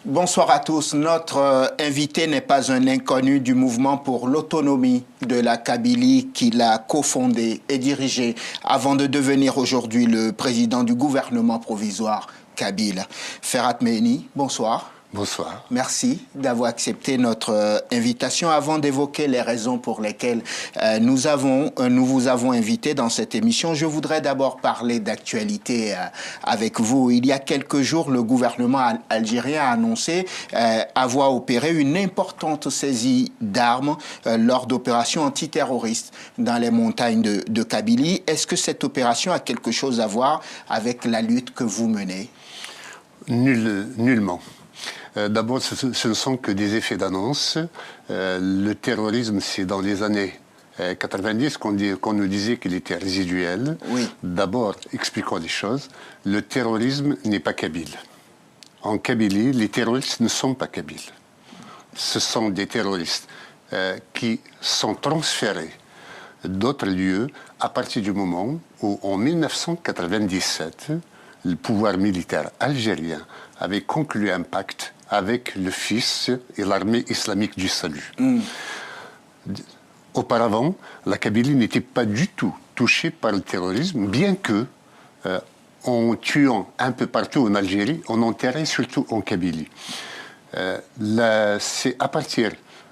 Bonsoir à tous. Notre invité n'est pas un inconnu du mouvement pour l'autonomie de la Kabylie qu'il a cofondé et dirigé avant de devenir aujourd'hui le président du gouvernement provisoire kabyle. Ferhat Mehni, bonsoir. Bonsoir. Merci d'avoir accepté notre invitation. Avant d'évoquer les raisons pour lesquelles nous vous avons invité dans cette émission, je voudrais d'abord parler d'actualité avec vous. Il y a quelques jours, le gouvernement algérien a annoncé avoir opéré une importante saisie d'armes lors d'opérations antiterroristes dans les montagnes de Kabylie. Est-ce que cette opération a quelque chose à voir avec la lutte que vous menez? Nullement. D'abord, ce ne sont que des effets d'annonce. Le terrorisme, c'est dans les années 90 qu'on nous disait qu'il était résiduel. Oui. D'abord, expliquons les choses. Le terrorisme n'est pas kabyle. En Kabylie, les terroristes ne sont pas kabyles. Ce sont des terroristes qui sont transférés d'autres lieux à partir du moment où, en 1997, le pouvoir militaire algérien avait conclu un pacte avec le FIS et l'armée islamique du salut. Auparavant, la Kabylie n'était pas du tout touchée par le terrorisme, bien que, en tuant un peu partout en Algérie, on enterrait surtout en Kabylie. C'est à partir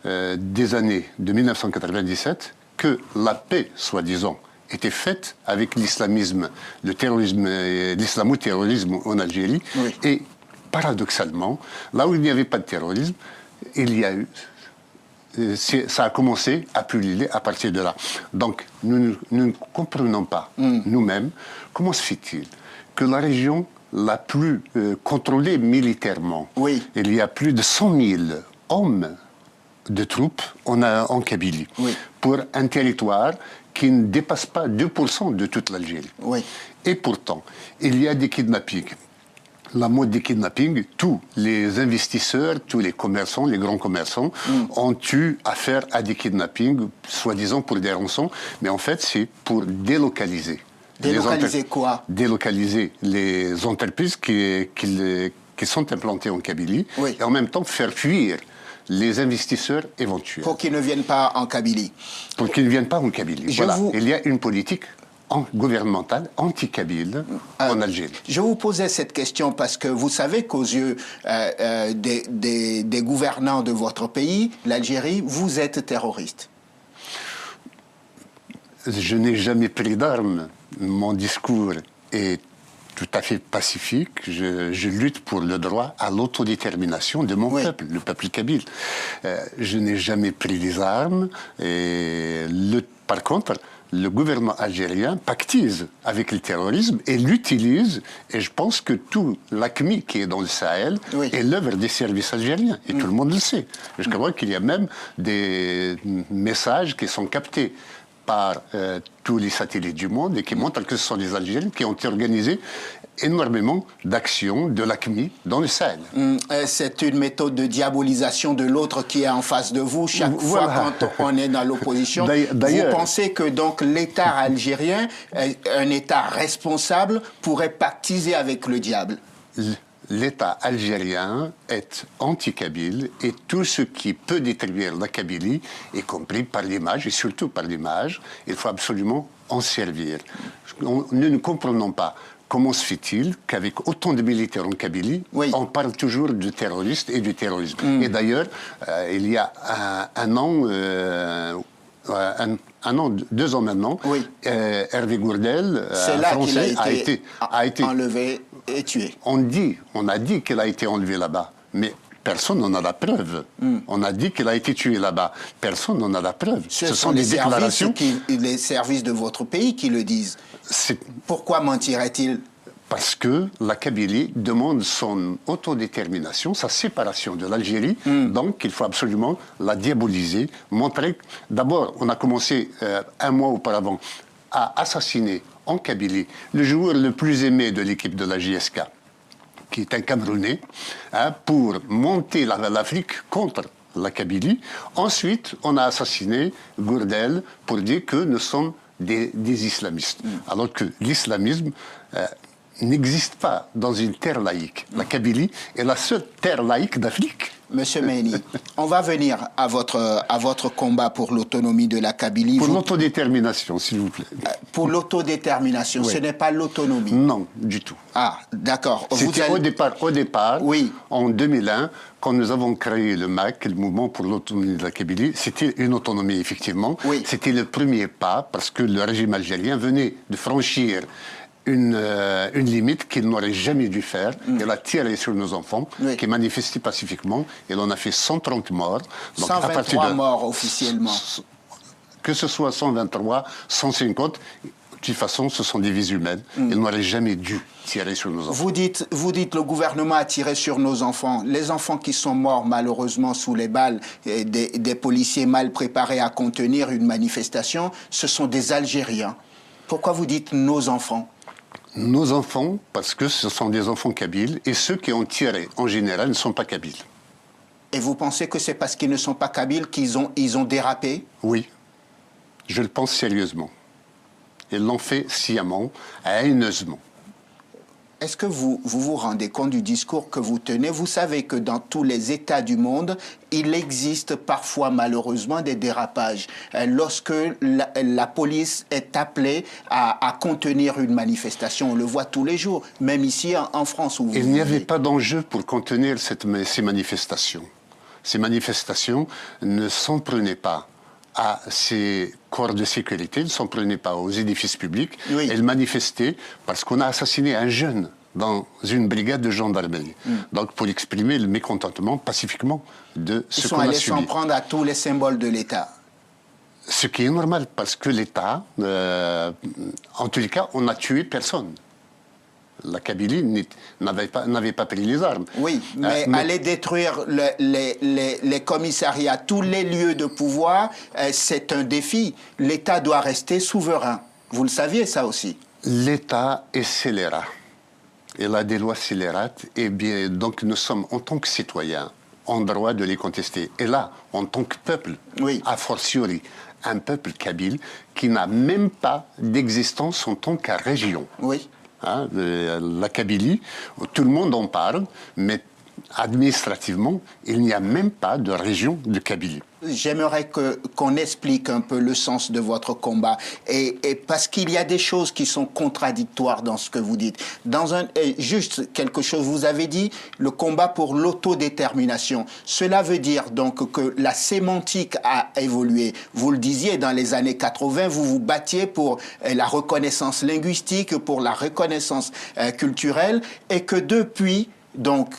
des années de 1997 que la paix, soi-disant, était faite avec l'islamisme, le terrorisme, l'islamo-terrorisme en Algérie. Oui. Et paradoxalement, là où il n'y avait pas de terrorisme, il y a eu, ça a commencé à pulluler à partir de là. Donc, nous ne comprenons pas, nous-mêmes, comment se fait-il que la région la plus contrôlée militairement, oui, il y a plus de 100 000 hommes de troupes en Kabylie, oui, pour un territoire qui ne dépasse pas 2% de toute l'Algérie. Oui. Et pourtant, il y a des kidnappings. La mode des kidnappings, tous les investisseurs, tous les commerçants, les grands commerçants, ont eu affaire à des kidnappings, soi-disant pour des rançons, mais en fait, c'est pour délocaliser. Délocaliser quoi? Délocaliser les entreprises qui sont implantées en Kabylie, oui, et en même temps faire fuir les investisseurs éventuels. Pour qu'ils ne viennent pas en Kabylie. Pour qu'ils ne viennent pas en Kabylie. Voilà. Il y a une politique gouvernementale anti-kabyle en Algérie. Je vous posais cette question parce que vous savez qu'aux yeux des gouvernants de votre pays, l'Algérie, vous êtes terroriste. Je n'ai jamais pris d'armes. Mon discours est tout à fait pacifique. Je lutte pour le droit à l'autodétermination de mon peuple, le peuple kabyle. Je n'ai jamais pris des armes. Et par contre, le gouvernement algérien pactise avec le terrorisme et l'utilise. Et je pense que tout l'AQMI qui est dans le Sahel est l'œuvre des services algériens. Et tout le monde le sait. Je crois qu'il y a même des messages qui sont captés par tous les satellites du monde et qui montrent que ce sont les Algériens qui ont organisé énormément d'actions de l'AQMI dans le Sahel. C'est une méthode de diabolisation de l'autre qui est en face de vous. Chaque fois quand on est dans l'opposition, vous pensez que donc l'État algérien, un État responsable, pourrait pactiser avec le diable? L'État algérien est anti-kabyle et tout ce qui peut détruire la Kabylie, y compris par l'image et surtout par l'image, il faut absolument en servir. Nous ne comprenons pas comment se fait-il qu'avec autant de militaires en Kabylie, on parle toujours de terroristes et du terrorisme. Et d'ailleurs, il y a un an, 2 ans maintenant, Hervé Gourdel, français, a été enlevé et tué. On a dit qu'il a été enlevé là-bas, mais personne n'en a la preuve. On a dit qu'il a été tué là-bas. Personne n'en a la preuve. Ce sont des déclarations. Les services de votre pays qui le disent. Pourquoi mentirait-il? Parce que la Kabylie demande son autodétermination, sa séparation de l'Algérie. Donc, il faut absolument la diaboliser, montrer... D'abord, on a commencé 1 mois auparavant à assassiner en Kabylie le joueur le plus aimé de l'équipe de la JSK, qui est un Camerounais, pour monter l'Afrique contre la Kabylie. Ensuite, on a assassiné Gourdel pour dire que nous sommes des islamistes. Alors que l'islamisme n'existe pas dans une terre laïque. La Kabylie est la seule terre laïque d'Afrique. Monsieur Meini, on va venir à votre combat pour l'autonomie de la Kabylie. Pour l'autodétermination, s'il vous plaît. Pour l'autodétermination, oui. Ce n'est pas l'autonomie. Non, du tout. Ah, d'accord. C'était au départ, oui. En 2001, quand nous avons créé le MAC, le Mouvement pour l'autonomie de la Kabylie, c'était une autonomie, effectivement. Oui. C'était le premier pas, parce que le régime algérien venait de franchir une limite qu'il n'aurait jamais dû faire. Elle a tiré sur nos enfants, oui. Qui manifestaient pacifiquement. Et on a fait 130 morts. Donc 123 morts officiellement. Que ce soit 123, 150, de toute façon, ce sont des vies humaines. Ils n'auraient jamais dû tirer sur nos enfants. Vous dites le gouvernement a tiré sur nos enfants. Les enfants qui sont morts malheureusement sous les balles des policiers mal préparés à contenir une manifestation, ce sont des Algériens. Pourquoi vous dites nos enfants ? Nos enfants, parce que ce sont des enfants kabyles, et ceux qui ont tiré, en général, ne sont pas kabyles. Et vous pensez que c'est parce qu'ils ne sont pas kabyles qu'ils ont dérapé ? Oui, je le pense sérieusement. Ils l'ont fait sciemment, haineusement. Est-ce que vous vous rendez compte du discours que vous tenez ? Vous savez que dans tous les États du monde, il existe parfois malheureusement des dérapages. Lorsque la police est appelée à contenir une manifestation, on le voit tous les jours, même ici en France. Où il n'y avait pas d'enjeu pour contenir ces manifestations. Ces manifestations ne s'en prenaient pas à ces corps de sécurité, ne s'en prenaient pas aux édifices publics. Oui. Elles manifestaient parce qu'on a assassiné un jeune dans une brigade de gendarmerie. Donc pour exprimer le mécontentement pacifiquement de ce qu'on a subi. Ils sont allés s'en prendre à tous les symboles de l'État. Ce qui est normal, parce que l'État, en tous les cas, on n'a tué personne. La Kabylie n'avait pas pris les armes. Oui, mais aller détruire les commissariats, tous les lieux de pouvoir, c'est un défi. L'État doit rester souverain. Vous le saviez, ça aussi. L'État est scélérat. Il a des lois scélérates. Et bien, donc nous sommes, en tant que citoyens, en droit de les contester. Et là, en tant que peuple, oui. A fortiori, un peuple kabyle qui n'a même pas d'existence en tant que région. Oui. Hein, la Kabylie, tout le monde en parle, mais administrativement, il n'y a même pas de région de Kabylie. J'aimerais qu'on explique un peu le sens de votre combat, et parce qu'il y a des choses qui sont contradictoires dans ce que vous dites. Juste quelque chose, vous avez dit le combat pour l'autodétermination. Cela veut dire donc que la sémantique a évolué. Vous le disiez, dans les années 80, vous vous battiez pour la reconnaissance linguistique, pour la reconnaissance culturelle, et que depuis... Donc,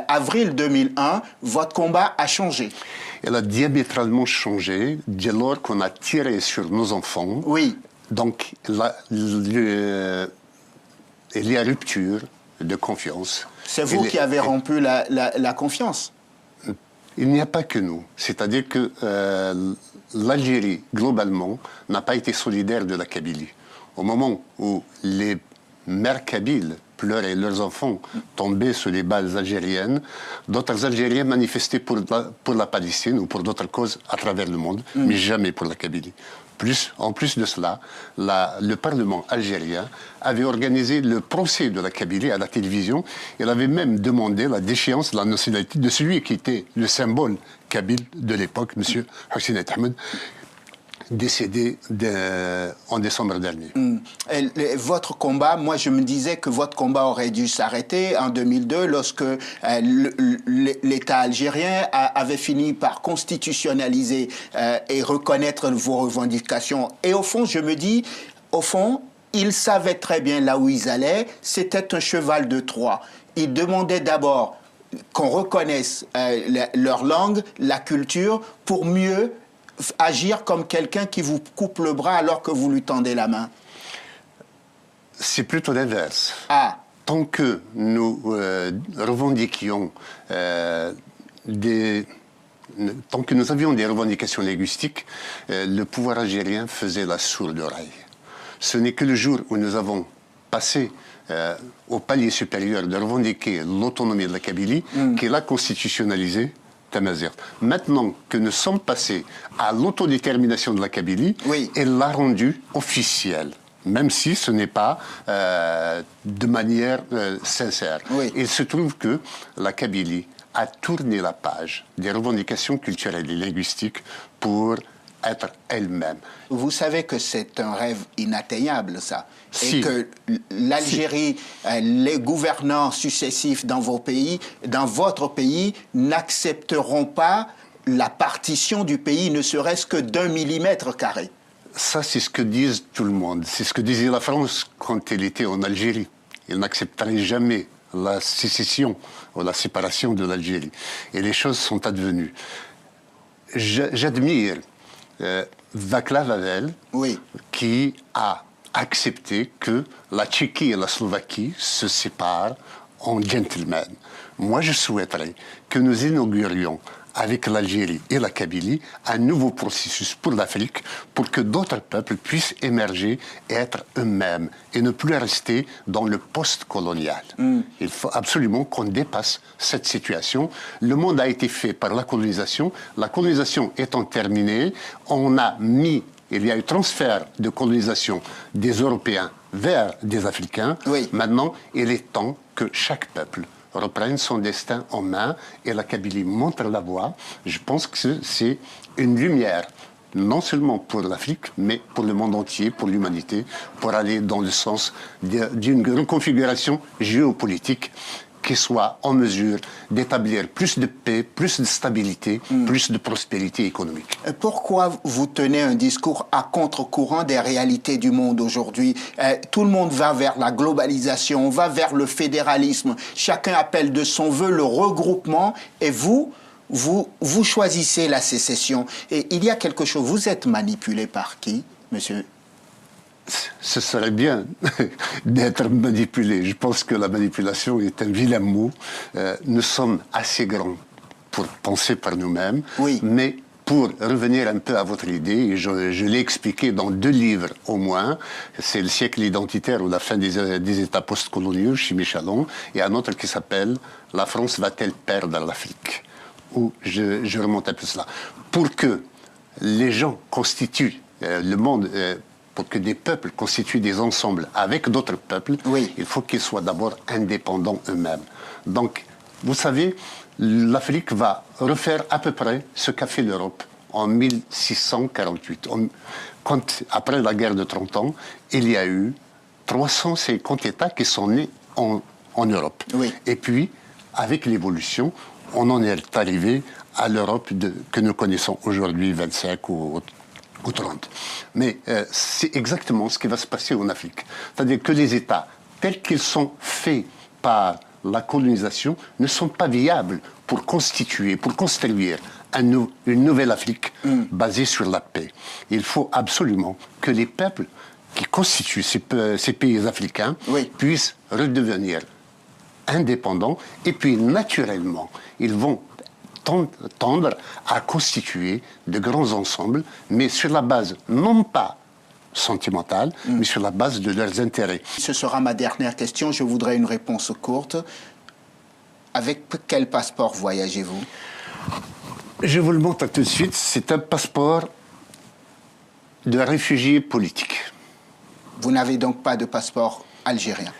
avril 2001, votre combat a changé. Elle a diamétralement changé dès lors qu'on a tiré sur nos enfants. Oui. Donc, il y a rupture de confiance. C'est vous qui avez rompu la confiance. Il n'y a pas que nous. C'est-à-dire que l'Algérie, globalement, n'a pas été solidaire de la Kabylie. Au moment où les mères kabyles pleuraient, leurs enfants tombaient sous les balles algériennes, d'autres Algériens manifestaient pour la Palestine ou pour d'autres causes à travers le monde, mais jamais pour la Kabylie. En plus de cela, le Parlement algérien avait organisé le procès de la Kabylie à la télévision. Il avait même demandé la déchéance de la nationalité de celui qui était le symbole kabyle de l'époque, M. Hossein Ahmed, décédé en décembre dernier. Votre combat, moi je me disais que votre combat aurait dû s'arrêter en 2002 lorsque l'État algérien avait fini par constitutionnaliser et reconnaître vos revendications. Et au fond, je me dis, ils savaient très bien là où ils allaient, c'était un cheval de Troie. Ils demandaient d'abord qu'on reconnaisse leur langue, la culture, pour mieux agir comme quelqu'un qui vous coupe le bras alors que vous lui tendez la main. C'est plutôt l'inverse. Ah. Tant que nous revendiquions tant que nous avions des revendications linguistiques, le pouvoir algérien faisait la sourde oreille. Ce n'est que le jour où nous avons passé au palier supérieur de revendiquer l'autonomie de la Kabylie qu'il a constitutionnalisé Tamazigh. Maintenant que nous sommes passés à l'autodétermination de la Kabylie, oui. elle l'a rendue officielle, même si ce n'est pas de manière sincère. Oui. Il se trouve que la Kabylie a tourné la page des revendications culturelles et linguistiques pour être elle-même. Vous savez que c'est un rêve inatteignable, ça. Si. Et que l'Algérie, les gouvernants successifs dans vos pays, dans votre pays, n'accepteront pas la partition du pays, ne serait-ce que d'1 millimètre carré. Ça, c'est ce que disent tout le monde. C'est ce que disait la France quand elle était en Algérie. Elle n'accepterait jamais la sécession ou la séparation de l'Algérie. Et les choses sont advenues. J'admire Václav Havel, oui. qui a accepté que la Tchéquie et la Slovaquie se séparent en gentlemen. Moi, je souhaiterais que nous inaugurions avec l'Algérie et la Kabylie un nouveau processus pour l'Afrique, pour que d'autres peuples puissent émerger et être eux-mêmes et ne plus rester dans le post-colonial. Il faut absolument qu'on dépasse cette situation. Le monde a été fait par la colonisation. La colonisation étant terminée, il y a eu transfert de colonisation des Européens vers des Africains. Oui. Maintenant, il est temps que chaque peuple reprenne son destin en main et la Kabylie montre la voie. Je pense que c'est une lumière, non seulement pour l'Afrique, mais pour le monde entier, pour l'humanité, pour aller dans le sens d'une reconfiguration géopolitique qui soit en mesure d'établir plus de paix, plus de stabilité, plus de prospérité économique. Pourquoi vous tenez un discours à contre-courant des réalités du monde aujourd'hui? Tout le monde va vers la globalisation, on va vers le fédéralisme, chacun appelle de son vœu le regroupement, et vous choisissez la sécession. Et il y a quelque chose, vous êtes manipulé par qui, monsieur? Ce serait bien d'être manipulé. Je pense que la manipulation est un vilain mot. Nous sommes assez grands pour penser par nous-mêmes, oui. Mais pour revenir un peu à votre idée, et je l'ai expliqué dans 2 livres au moins, c'est Le siècle identitaire ou la fin des États post-coloniaux chez Michalon, et un autre qui s'appelle La France va-t-elle perdre l'Afrique, où je remonte un peu cela. Pour que les gens constituent le monde... pour que des peuples constituent des ensembles avec d'autres peuples, oui. Il faut qu'ils soient d'abord indépendants eux-mêmes. Donc, vous savez, l'Afrique va refaire à peu près ce qu'a fait l'Europe en 1648. Après la guerre de 30 ans, il y a eu 350 États qui sont nés en Europe. Oui. Et puis, avec l'évolution, on en est arrivé à l'Europe que nous connaissons aujourd'hui, 25 ou 30. Mais c'est exactement ce qui va se passer en Afrique. C'est-à-dire que les États, tels qu'ils sont faits par la colonisation, ne sont pas viables pour construire une nouvelle Afrique basée sur la paix. Il faut absolument que les peuples qui constituent ces pays africains oui. puissent redevenir indépendants et puis naturellement, ils vont tendre à constituer de grands ensembles, mais sur la base non pas sentimentale, mais sur la base de leurs intérêts. Ce sera ma dernière question, je voudrais une réponse courte. Avec quel passeport voyagez-vous? Je vous le montre tout de suite, c'est un passeport de réfugié politique. Vous n'avez donc pas de passeport algérien?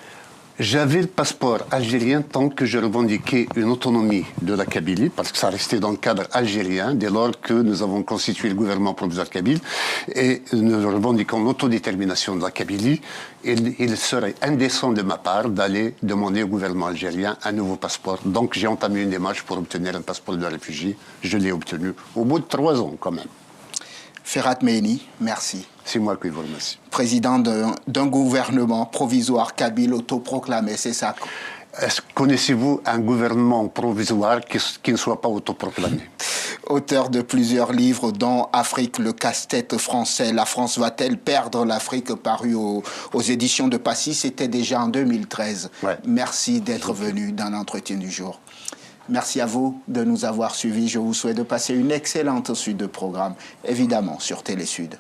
J'avais le passeport algérien tant que je revendiquais une autonomie de la Kabylie, parce que ça restait dans le cadre algérien, dès lors que nous avons constitué le gouvernement provisoire kabyle, et nous revendiquons l'autodétermination de la Kabylie. Il serait indécent de ma part d'aller demander au gouvernement algérien un nouveau passeport. Donc j'ai entamé une démarche pour obtenir un passeport de réfugié. Je l'ai obtenu au bout de 3 ans quand même. Ferhat Mehini, merci. C'est moi qui vous remercie. Président d'un gouvernement provisoire kabyle autoproclamé, c'est ça? Connaissez-vous un gouvernement provisoire qui ne soit pas autoproclamé? Auteur de plusieurs livres, dont Afrique, le casse-tête français, La France va-t-elle perdre l'Afrique, paru aux éditions de Passy, c'était déjà en 2013. Ouais. Merci d'être venu dans l'entretien du jour. Merci à vous de nous avoir suivis. Je vous souhaite de passer une excellente suite de programmes, évidemment sur Télé Sud.